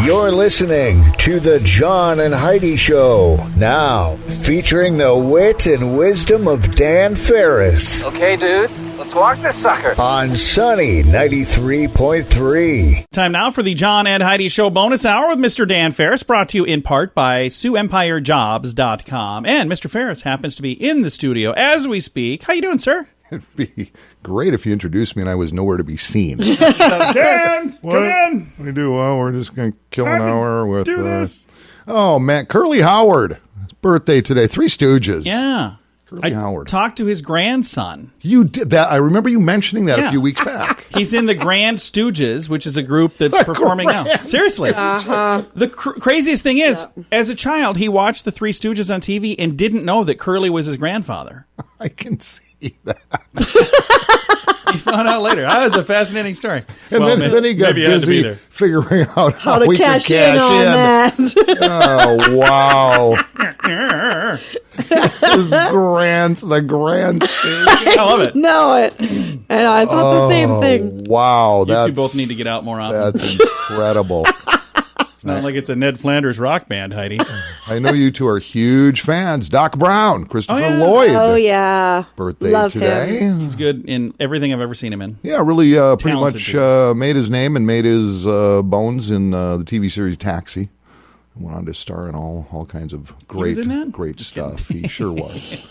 You're listening to the John and Heidi Show, now featuring the wit and wisdom of Dan Farris. Okay, dudes, let's walk this sucker. On Sunny 93.3. Time now for the John and Heidi Show bonus hour with Mr. Dan Farris, brought to you in part by SiouxEmpireJobs.com. And Mr. Farris happens to be in the studio as we speak. How you doing, sir? It'd be great if you introduced me and I was nowhere to be seen. Dan, come in. What do you do? Well, we're just going to kill an hour with... Do this. Oh, man. Curly Howard. His birthday today. Three Stooges. Yeah. Curly Howard. Talked to his grandson. You did that. I remember you mentioning that a few weeks back. He's in the Grand Stooges, which is a group that's performing now. Seriously. The craziest thing is, as a child, he watched the Three Stooges on TV and didn't know that Curly was his grandfather. I can see that. He found out later. That was a fascinating story. And then he got busy figuring out how we could cash in on that. Oh, wow. The Grand Stooges. I love it. Know it. And I thought the same thing. Wow. You two both need to get out more often. That's incredible. It's not like it's a Ned Flanders rock band, Heidi. I know you two are huge fans. Doc Brown, Christopher Lloyd. Oh, yeah. Birthday Love today. him. He's good in everything I've ever seen him in. Yeah, really pretty Talented much dude. made his name and made his bones in the TV series Taxi. Went on to star in all kinds of great stuff. He sure was.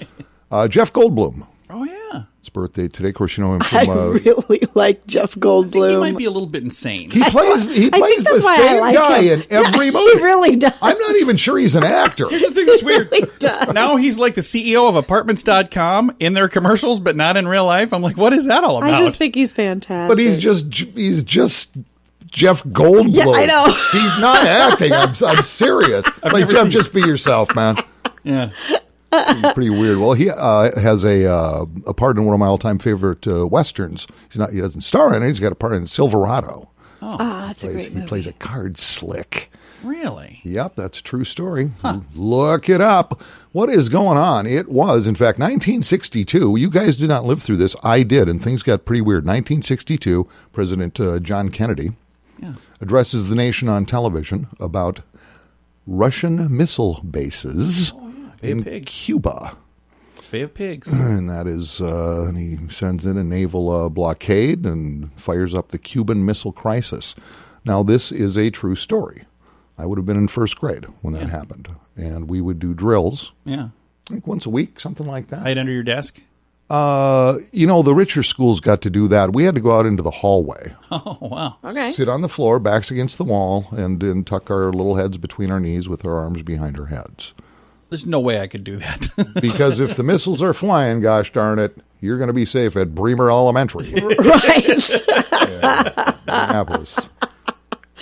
Jeff Goldblum. Oh, yeah. His birthday today. Of course, you know him from... I really like Jeff Goldblum. I think he might be a little bit insane. He plays the same guy in every movie. He really does. I'm not even sure he's an actor. Here's the thing that's weird. Really does. Now he's like the CEO of apartments.com in their commercials, but not in real life. I'm like, what is that all about? I just think he's fantastic. But he's just Jeff Goldblum. Yeah, I know. He's not acting. I'm serious. Like, Jeff, just be yourself, man. Yeah. Pretty weird. Well, he has a part in one of my all-time favorite westerns. He doesn't star in it. He's got a part in Silverado. Oh, that's a great movie. He plays a card slick. Really? Yep, that's a true story. Huh. Look it up. What is going on? It was, in fact, 1962. You guys did not live through this. I did, and things got pretty weird. 1962, President John Kennedy addresses the nation on television about Russian missile bases in Cuba. Bay of Pigs. And that is, and he sends in a naval blockade and fires up the Cuban Missile Crisis. Now, this is a true story. I would have been in first grade when that happened. And we would do drills. Yeah. I think once a week, something like that. Hide under your desk? The richer schools got to do that. We had to go out into the hallway. Oh, wow. Okay. Sit on the floor, backs against the wall, and tuck our little heads between our knees with our arms behind our heads. There's no way I could do that. Because if the missiles are flying, gosh darn it, you're going to be safe at Bremer Elementary. Right. Minneapolis.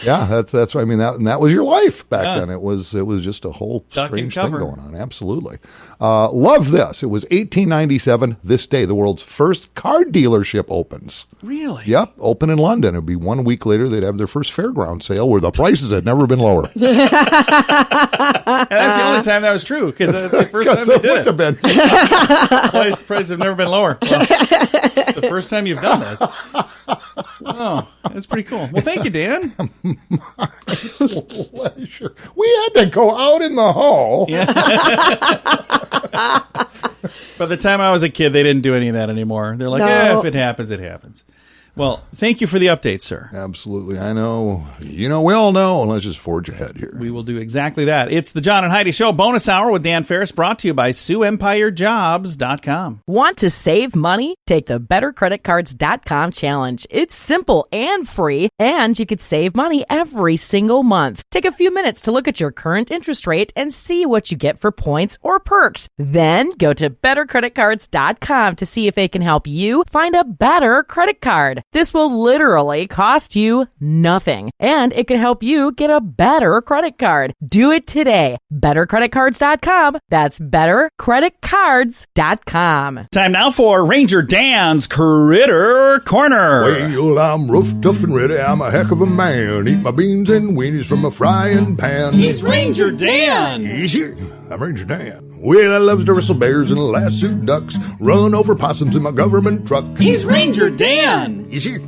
Yeah, that's. I mean, that was your life back then. It was just a whole strange thing going on. Absolutely, love this. It was 1897. This day, the world's first car dealership opens. Really? Yep, open in London. It'd be 1 week later. They'd have their first fairground sale where the prices had never been lower. And that's the only time that was true because that's the first time they did it. Been. Prices have never been lower. Well, it's the first time you've done this. Oh, that's pretty cool. Well, thank you, Dan. My pleasure. We had to go out in the hall. Yeah. By the time I was a kid, they didn't do any of that anymore. They're like, if it happens, it happens. Well, thank you for the update, sir. Absolutely. I know. We all know. Let's just forge ahead here. We will do exactly that. It's the John and Heidi Show bonus hour with Dan Farris, brought to you by SiouxEmpireJobs.com. Want to save money? Take the BetterCreditCards.com challenge. It's simple and free, and you could save money every single month. Take a few minutes to look at your current interest rate and see what you get for points or perks. Then go to BetterCreditCards.com to see if they can help you find a better credit card. This will literally cost you nothing, and it could help you get a better credit card. Do it today. BetterCreditCards.com. That's BetterCreditCards.com. Time now for Ranger Dan's Critter Corner. Well, I'm rough, tough, and ready. I'm a heck of a man. Eat my beans and weenies from a frying pan. He's Ranger Dan. Easy. I'm Ranger Dan. Well, I love to wrestle bears and lasso ducks, run over possums in my government truck. He's Ranger Dan. Easy.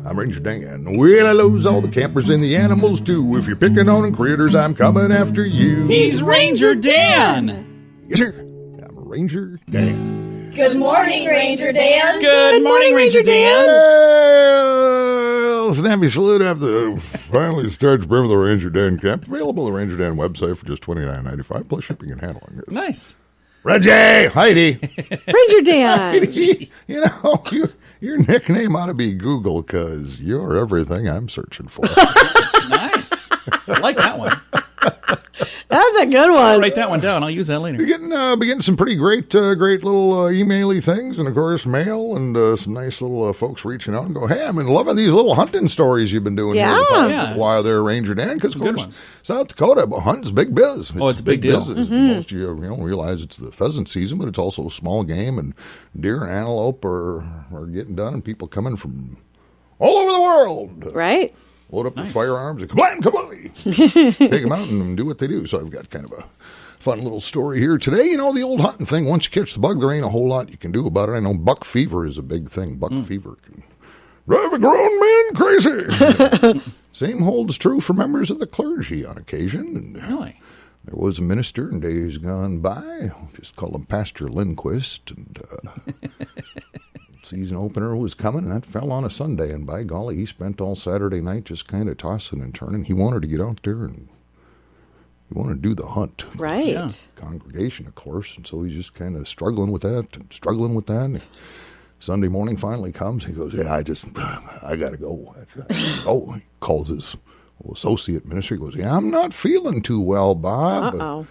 I'm Ranger Dan. Well, I loves all the campers and the animals too. If you're picking on critters, I'm coming after you. He's Ranger Dan. Yes, sir. I'm Ranger Dan. Good morning, Ranger Dan. Good morning, Ranger Dan. Well, snappy salute after finally starts Brim of the Ranger Dan camp. Available on the Ranger Dan website for just $29.95 plus shipping and handling. Nice. Reggie, Heidi. Ranger Dan. Heidi, you know, your nickname ought to be Google because you're everything I'm searching for. Nice. I like that one. That's a good I'll one. write that one down. I'll use that later. Getting some pretty great little email-y things, and of course mail, and some nice little folks reaching out and go, hey, I'm loving these little hunting stories you've been doing here the past Yeah. while there, Ranger Dan, because of Good course ones. South Dakota, hunting's big biz. It's a big deal. business. Most of you realize it's the pheasant season, but it's also small game, and deer and antelope are getting done, and people coming from all over the world. Right? Load up their firearms and kablam, kablam. Take them out and do what they do. So I've got kind of a fun little story here today. You know, the old hunting thing, once you catch the bug, there ain't a whole lot you can do about it. I know buck fever is a big thing. Buck fever can drive a grown man crazy. Same holds true for members of the clergy on occasion. And Really? there was a minister in days gone by, just call him Pastor Lindquist, and season opener was coming, and that fell on a Sunday, and by golly, he spent all Saturday night just kind of tossing and turning. He wanted to get out there, and he wanted to do the hunt. Right. Yeah. Congregation, of course, and so he's just kind of struggling with that. And Sunday morning finally comes, he goes, yeah, I got to go. Oh, he calls his associate minister, he goes, yeah, I'm not feeling too well, Bob. Uh-oh.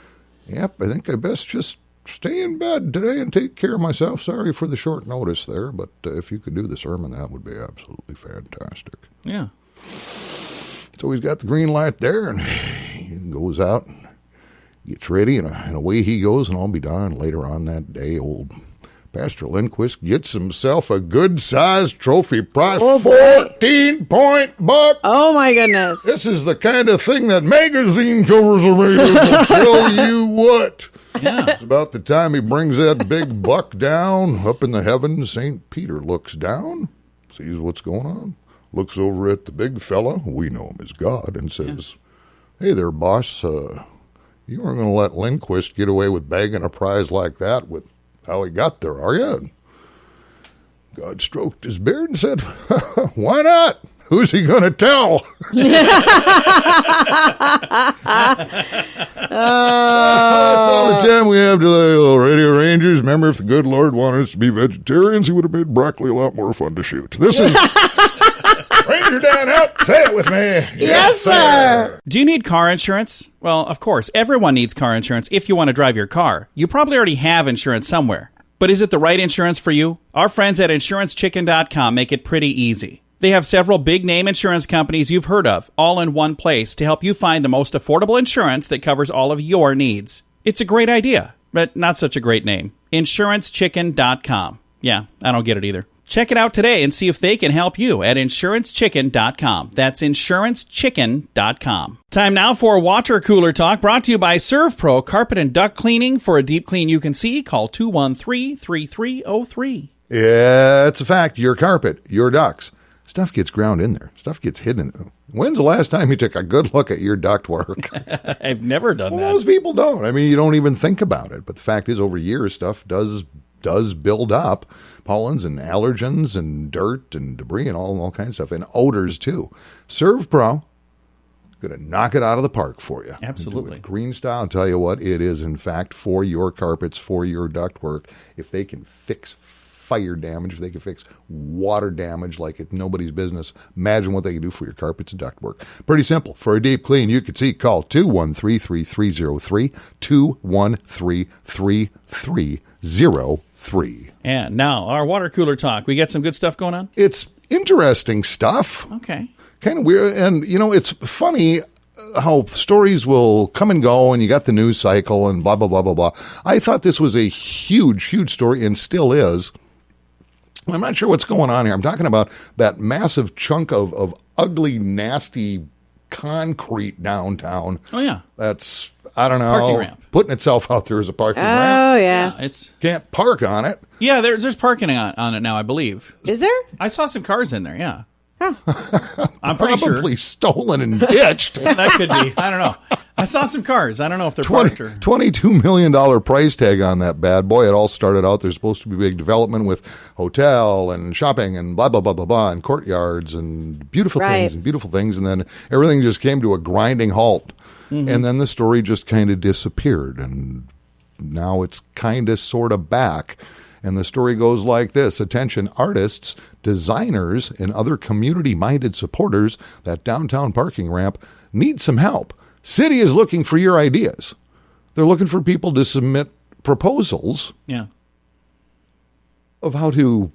Yep, I think I best just stay in bed today and take care of myself. Sorry for the short notice there, but if you could do the sermon, that would be absolutely fantastic. Yeah. So he's got the green light there, and he goes out and gets ready, and away he goes, and I'll be darned later on that day, old Pastor Lindquist gets himself a good-sized trophy prize, 14-point buck. Oh, my goodness. This is the kind of thing that magazine covers are made of. I'll tell you what. Yeah. It's about the time he brings that big buck down up in the heavens. St. Peter looks down, sees what's going on, looks over at the big fella, we know him as God, and says, hey there, boss, you aren't going to let Lindquist get away with bagging a prize like that with how he got there, are you? And God stroked his beard and said, why not? Who's he going to tell? That's all the time we have today, little Radio Rangers. Remember, if the good Lord wanted us to be vegetarians, he would have made broccoli a lot more fun to shoot. This is Ranger Dan out. Say it with me. Yes, sir. Do you need car insurance? Well, of course, everyone needs car insurance if you want to drive your car. You probably already have insurance somewhere. But is it the right insurance for you? Our friends at InsuranceChicken.com make it pretty easy. They have several big-name insurance companies you've heard of, all in one place, to help you find the most affordable insurance that covers all of your needs. It's a great idea, but not such a great name. InsuranceChicken.com. Yeah, I don't get it either. Check it out today and see if they can help you at InsuranceChicken.com. That's InsuranceChicken.com. Time now for Water Cooler Talk, brought to you by ServPro Carpet and Duct Cleaning. For a deep clean you can see, call 213-3303. Yeah, it's a fact. Your carpet, your ducts. Stuff gets ground in there. Stuff gets hidden. When's the last time you took a good look at your ductwork? I've never done that. Most people don't. I mean, you don't even think about it. But the fact is, over years, stuff does build up. Pollens and allergens and dirt and debris and all kinds of stuff. And odors, too. ServPro, going to knock it out of the park for you. Absolutely. Green style, I'll tell you what, it is, in fact, for your carpets, for your ductwork. If they can fix fire damage, if they can fix water damage like it's nobody's business, imagine what they can do for your carpets and ductwork. Pretty simple. For a deep clean, you can see, call 213-3303, 213-3303. And now, our Water Cooler Talk. We got some good stuff going on? It's interesting stuff. Okay. Kind of weird. And, you know, it's funny how stories will come and go, and you got the news cycle and blah, blah, blah, blah, blah. I thought this was a huge, huge story, and still is. I'm not sure what's going on here. I'm talking about that massive chunk of ugly, nasty concrete downtown. Oh, yeah. That's, I don't know, Parking ramp. putting itself out there as a parking ramp. Oh, yeah. It's Can't park on it. there's parking on it now, I believe. Is there? I saw some cars in there, yeah. I'm pretty sure. Probably stolen and ditched. That could be. I don't know. I saw some cars. I don't know if they're parked or... $22 million price tag on that bad boy. It all started out, there's supposed to be big development with hotel and shopping and blah, blah, blah, blah, blah, and courtyards and beautiful things. And then everything just came to a grinding halt. Mm-hmm. And then the story just kind of disappeared. And now it's kind of sort of back. And the story goes like this. Attention artists, designers, and other community-minded supporters, that downtown parking ramp needs some help. City is looking for your ideas. They're looking for people to submit proposals of how to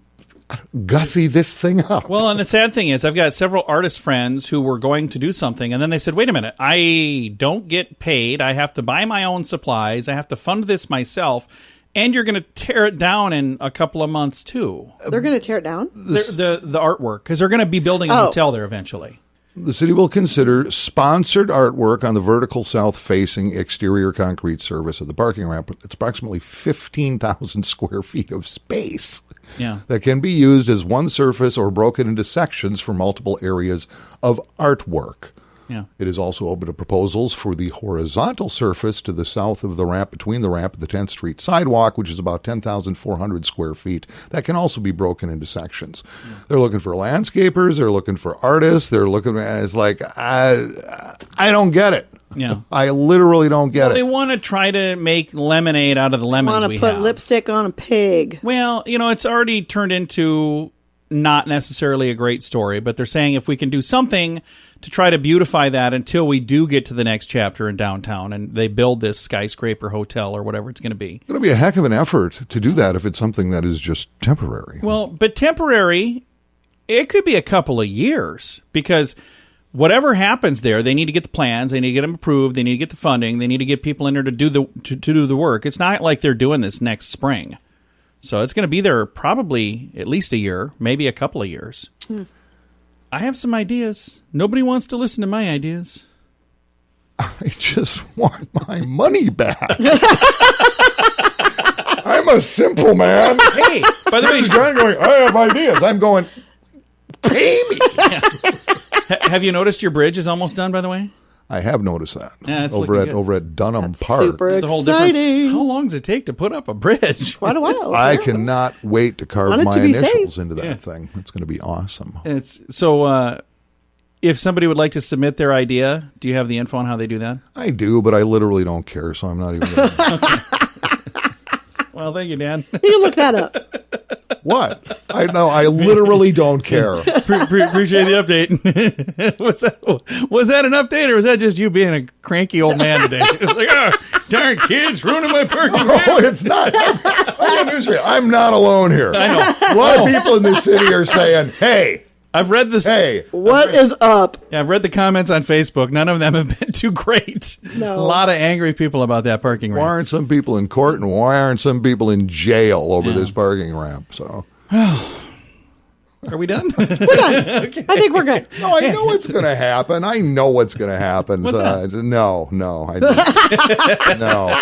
gussy this thing up. Well, and the sad thing is I've got several artist friends who were going to do something, and then they said, wait a minute, I don't get paid. I have to buy my own supplies. I have to fund this myself. And you're going to tear it down in a couple of months, too. They're going to tear it down? The artwork, because they're going to be building a hotel there eventually. The city will consider sponsored artwork on the vertical south-facing exterior concrete surface of the parking ramp. It's approximately 15,000 square feet of space that can be used as one surface or broken into sections for multiple areas of artwork. Yeah. It is also open to proposals for the horizontal surface to the south of the ramp, between the ramp and the 10th Street sidewalk, which is about 10,400 square feet. That can also be broken into sections. Yeah. They're looking for landscapers. They're looking for artists. They're looking, and it's like, I don't get it. Yeah. I literally don't get it. They want to try to make lemonade out of the lemons we have. Want to put lipstick on a pig. Well, it's already turned into not necessarily a great story, but they're saying if we can do something to try to beautify that until we do get to the next chapter in downtown and they build this skyscraper hotel or whatever it's going to be. It's going to be a heck of an effort to do that if it's something that is just temporary. Well, but temporary, it could be a couple of years because whatever happens there, they need to get the plans, they need to get them approved, they need to get the funding, they need to get people in there to do the work. It's not like they're doing this next spring. So it's going to be there probably at least a year, maybe a couple of years. I have some ideas. Nobody wants to listen to my ideas. I just want my money back. I'm a simple man. Hey, by the way, John going, I have ideas. I'm going, pay me. Have you noticed your bridge is almost done, by the way? I have noticed that. Yeah, it's over at Dunham Park. Super It's a whole exciting. How long does it take to put up a bridge? Quite a while. I cannot wait to carve Want it my to be initials safe. into that thing. It's going to be awesome. And so if somebody would like to submit their idea, do you have the info on how they do that? I do, but I literally don't care, so I'm not even going to. Well, thank you, Dan. You can look that up. What? I literally don't care. Appreciate the update. Was that an update, or was that just you being a cranky old man today? It was like, darn kids ruining my parking. No, it's not. I got news for you. I'm not alone here. I know. A lot of people in this city are saying, hey. I've read this. Hey. What is up? Yeah, I've read the comments on Facebook. None of them have been too great. No. A lot of angry people about that parking ramp. Why aren't some people in court and why aren't some people in jail over this parking ramp? So, are we done? We're done. Okay. I think we're good. no, I know what's going to happen. I know what's going to happen. What's that? No, I didn't. No.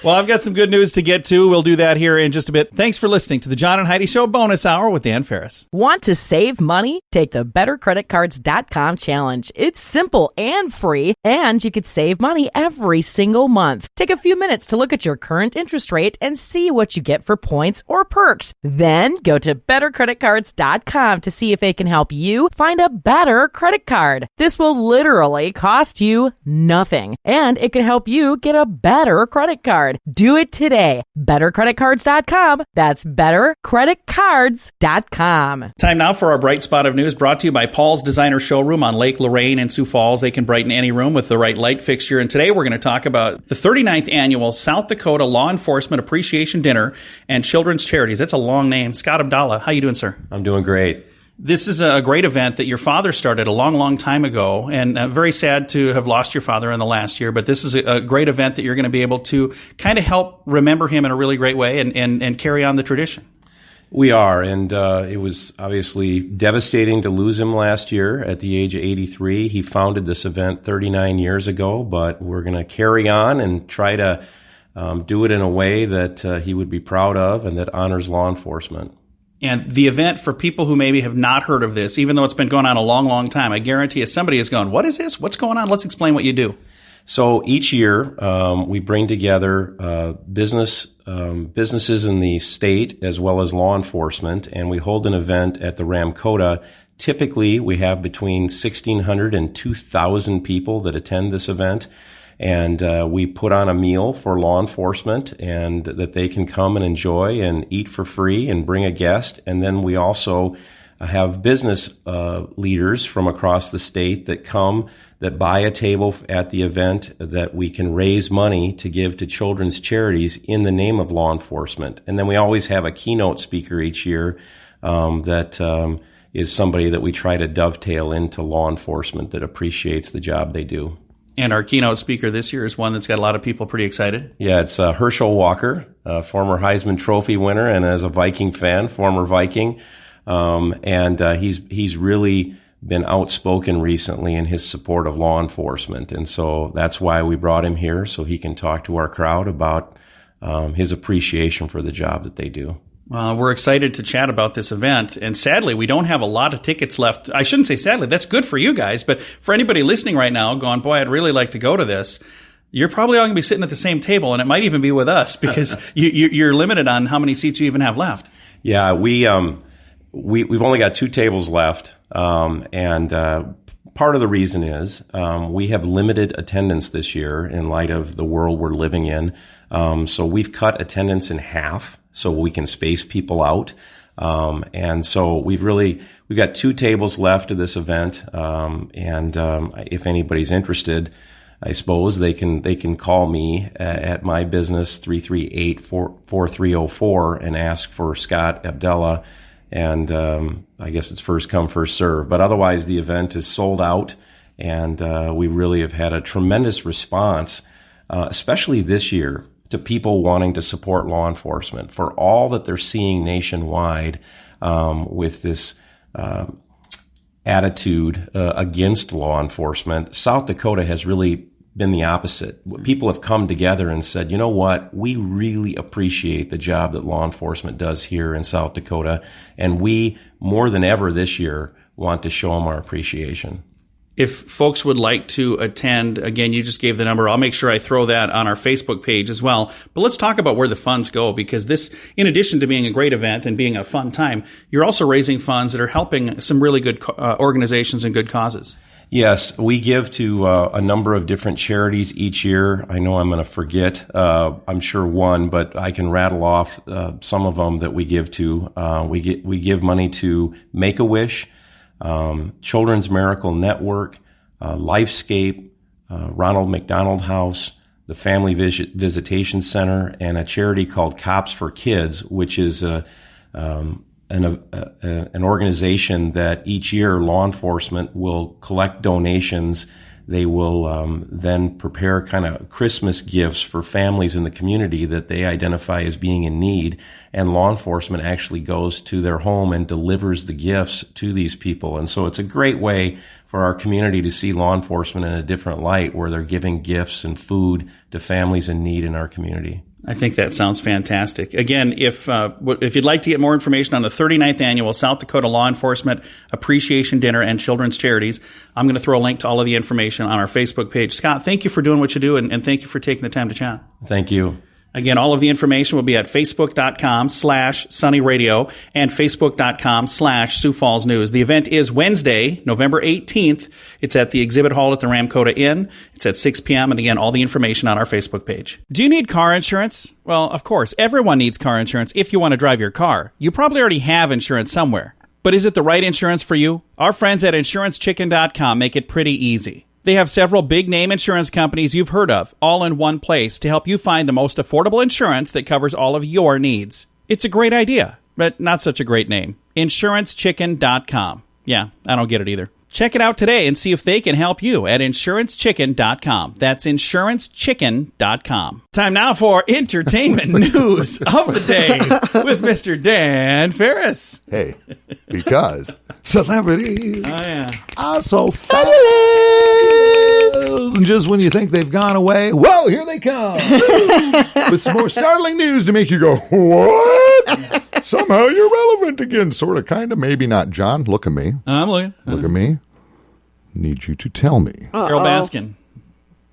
Well, I've got some good news to get to. We'll do that here in just a bit. Thanks for listening to the John and Heidi Show bonus hour with Dan Farris. Want to save money? Take the bettercreditcards.com challenge. It's simple and free, and you could save money every single month. Take a few minutes to look at your current interest rate and see what you get for points or perks. Then go to bettercreditcards.com to see if they can help you find a better credit card. This will literally cost you nothing, and it could help you get a better credit card. Do it today. BetterCreditCards.com. That's BetterCreditCards.com. Time now for our bright spot of news brought to you by Paul's Designer Showroom on Lake Lorraine in Sioux Falls. They can brighten any room with the right light fixture. And today we're going to talk about the 39th Annual South Dakota Law Enforcement Appreciation Dinner and Children's Charities. That's a long name. Scott Abdallah, how you doing, sir? I'm doing great. This is a great event that your father started a long, long time ago, and very sad to have lost your father in the last year, but this is a great event that you're going to be able to kind of help remember him in a really great way and carry on the tradition. We are, and it was obviously devastating to lose him last year at the age of 83. He founded this event 39 years ago, but we're going to carry on and try to do it in a way that he would be proud of and that honors law enforcement. And the event, for people who maybe have not heard of this, even though it's been going on a long, long time, I guarantee you somebody is going, what is this? What's going on? Let's explain what you do. So each year, we bring together businesses in the state as well as law enforcement, and we hold an event at the Ramkota. Typically, we have between 1,600 and 2,000 people that attend this event, and we put on a meal for law enforcement and that they can come and enjoy and eat for free and bring a guest. And then we also have business leaders from across the state that come, that buy a table at the event, that we can raise money to give to children's charities in the name of law enforcement. And then we always have a keynote speaker each year that is somebody that we try to dovetail into law enforcement that appreciates the job they do. And our keynote speaker this year is one that's got a lot of people pretty excited. Yeah, it's Herschel Walker, former Heisman Trophy winner, and as a Viking fan, former Viking. And he's really been outspoken recently in his support of law enforcement. And so that's why we brought him here, so he can talk to our crowd about his appreciation for the job that they do. Well, we're excited to chat about this event, and sadly, we don't have a lot of tickets left. I shouldn't say sadly, that's good for you guys, but for anybody listening right now going, boy, I'd really like to go to this, you're probably all going to be sitting at the same table, and it might even be with us because you're limited on how many seats you even have left. Yeah, we've only got 2 tables left, and part of the reason is we have limited attendance this year in light of the world we're living in. So we've cut attendance in half so we can space people out. And so we've got 2 tables left of this event. And if anybody's interested, I suppose they can call me at my business 338-4304 and ask for Scott Abdella. And I guess it's first come, first serve. But otherwise, the event is sold out, and we really have had a tremendous response, especially this year, to people wanting to support law enforcement for all that they're seeing nationwide with this attitude against law enforcement. South Dakota has really been the opposite. People have come together and said, you know what, we really appreciate the job that law enforcement does here in South Dakota, and we, more than ever this year, want to show them our appreciation. If folks would like to attend, again, you just gave the number. I'll make sure I throw that on our Facebook page as well. But let's talk about where the funds go, because this, in addition to being a great event and being a fun time, you're also raising funds that are helping some really good organizations and good causes. Yes, we give to a number of different charities each year. I know I'm going to forget, I'm sure one, but I can rattle off some of them that we give to. We give money to Make-A-Wish, Children's Miracle Network, Lifescape, Ronald McDonald House, the Family Visitation Center, and a charity called Cops for Kids, which is an organization that each year law enforcement will collect donations. They will then prepare kind of Christmas gifts for families in the community that they identify as being in need, and law enforcement actually goes to their home and delivers the gifts to these people. And so it's a great way for our community to see law enforcement in a different light, where they're giving gifts and food to families in need in our community. I think that sounds fantastic. Again, if you'd like to get more information on the 39th Annual South Dakota Law Enforcement Appreciation Dinner and Children's Charities, I'm going to throw a link to all of the information on our Facebook page. Scott, thank you for doing what you do, and thank you for taking the time to chat. Thank you. Again, all of the information will be at facebook.com/sunnyradio and facebook.com/Sioux Falls News. The event is Wednesday, November 18th. It's at the exhibit hall at the Ramkota Inn. It's at 6 p.m. And again, all the information on our Facebook page. Do you need car insurance? Well, of course, everyone needs car insurance if you want to drive your car. You probably already have insurance somewhere. But is it the right insurance for you? Our friends at InsuranceChicken.com make it pretty easy. They have several big-name insurance companies you've heard of, all in one place, to help you find the most affordable insurance that covers all of your needs. It's a great idea, but not such a great name. InsuranceChicken.com. Yeah, I don't get it either. Check it out today and see if they can help you at InsuranceChicken.com. That's InsuranceChicken.com. Time now for entertainment news of the day with Mr. Dan Farris. Hey, because celebrities are so fabulous. And just when you think they've gone away, whoa, here they come. With some more startling news to make you go, what? Somehow you're relevant again. Sort of, kind of, maybe not. John, look at me. I'm looking. Look at me. Need you to tell me. Carol Baskin.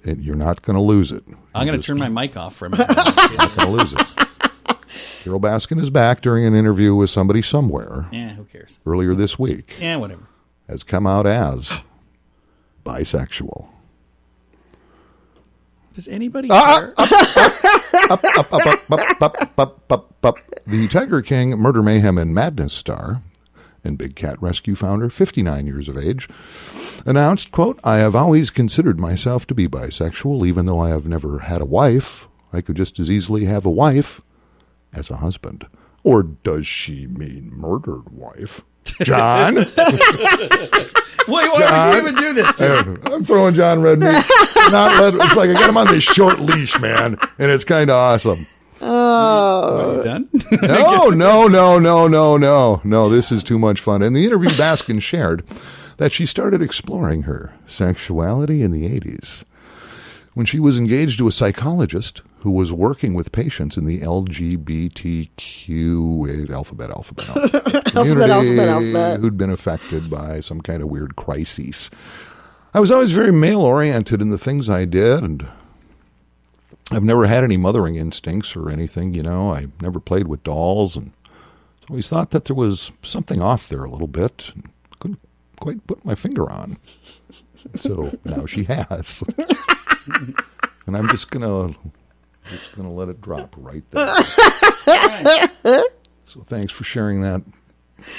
You're not going to lose it. I'm going to turn my mic off for a minute. You're not going to lose it. Carol Baskin is back during an interview with somebody somewhere. Yeah, who cares? Earlier this week. Yeah, whatever. Has come out as bisexual. Does anybody care? The Tiger King, Murder, Mayhem, and Madness star and Big Cat Rescue founder, 59 years of age, announced, quote, I have always considered myself to be bisexual, even though I have never had a wife. I could just as easily have a wife as a husband. Or does she mean murdered wife? John? Wait, why would you even do this to me? I'm throwing John red meat. It's like I got him on this short leash, man, and it's kind of awesome. Are you done? No. This is too much fun. In the interview, Baskin shared that she started exploring her sexuality in the 80s when she was engaged to a psychologist who was working with patients in the LGBTQ alphabet community who'd been affected by some kind of weird crises. I was always very male-oriented in the things I did, and I've never had any mothering instincts or anything, you know. I never played with dolls, and always thought that there was something off there a little bit, and couldn't quite put my finger on. So now she has. And I'm just gonna let it drop right there. So thanks for sharing that,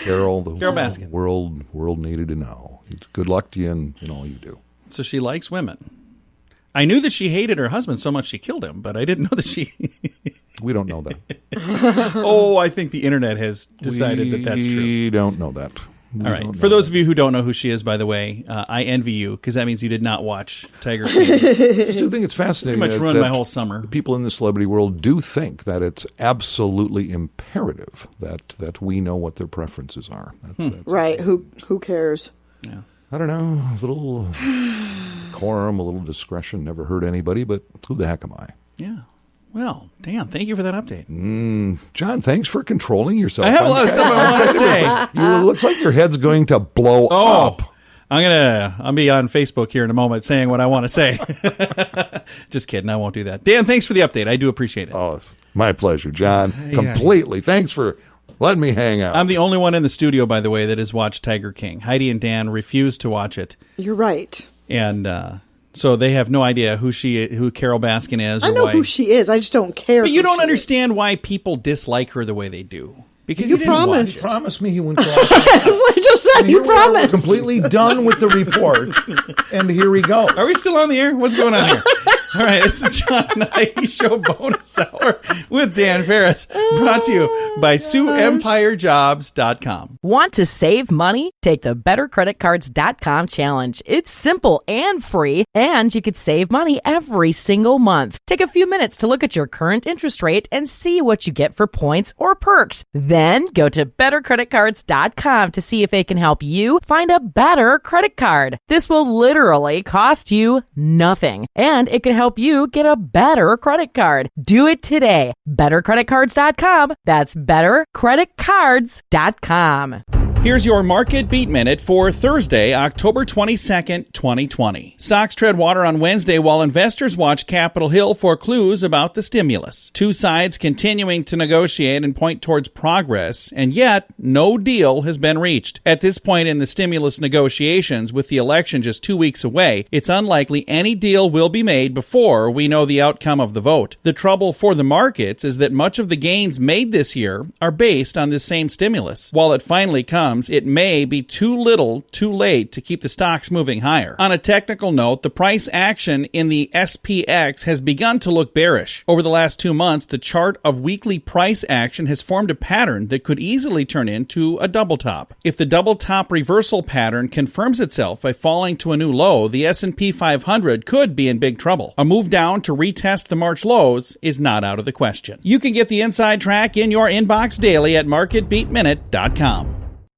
Carol. Carol Baskin. World needed to know. Good luck to you in all you do. So she likes women. I knew that she hated her husband so much she killed him, but I didn't know that she... We don't know that. I think the internet has decided that that's true. We don't know that. All right. For those of you who don't know who she is, by the way, I envy you, because that means you did not watch Tiger King. I just do think it's fascinating. Pretty much ruined my whole summer. People in the celebrity world do think that it's absolutely imperative that we know what their preferences are. That's Right. Who cares? Yeah. I don't know. A little decorum, a little discretion never hurt anybody, but who the heck am I? Yeah. Well, Dan, thank you for that update. John, thanks for controlling yourself. I have a lot of stuff I want to say. It looks like your head's going to blow up. I'll be on Facebook here in a moment saying what I want to say. Just kidding. I won't do that. Dan, thanks for the update. I do appreciate it. Oh, it's my pleasure, John. Completely. Thanks for letting me hang out. I'm the only one in the studio, by the way, that has watched Tiger King. Heidi and Dan refused to watch it. You're right. And so they have no idea who Carol Baskin is. I know who she is. I just don't care. But you don't understand why people dislike her the way they do. Because you didn't promised. You promised me you wouldn't go As I just said, you promised. We're completely done with the report, and here we go. Are we still on the air? What's going on here? All right, it's the John and Heidi Show bonus hour with Dan Farris, brought to you by SiouxEmpireJobs.com. Want to save money? Take the BetterCreditCards.com challenge. It's simple and free, and you could save money every single month. Take a few minutes to look at your current interest rate and see what you get for points or perks. Then go to BetterCreditCards.com to see if they can help you find a better credit card. This will literally cost you nothing, and it could help you get a better credit card. Do it today. BetterCreditCards.com. That's BetterCreditCards.com. Here's your Market Beat Minute for Thursday, October 22nd, 2020. Stocks tread water on Wednesday while investors watch Capitol Hill for clues about the stimulus. Two sides continuing to negotiate and point towards progress, and yet no deal has been reached. At this point in the stimulus negotiations, with the election just 2 weeks away, it's unlikely any deal will be made before we know the outcome of the vote. The trouble for the markets is that much of the gains made this year are based on this same stimulus. While it finally comes, it may be too little, too late to keep the stocks moving higher. On a technical note, the price action in the SPX has begun to look bearish. Over the last 2 months, the chart of weekly price action has formed a pattern that could easily turn into a double top. If the double top reversal pattern confirms itself by falling to a new low, the S&P 500 could be in big trouble. A move down to retest the March lows is not out of the question. You can get the inside track in your inbox daily at marketbeatminute.com.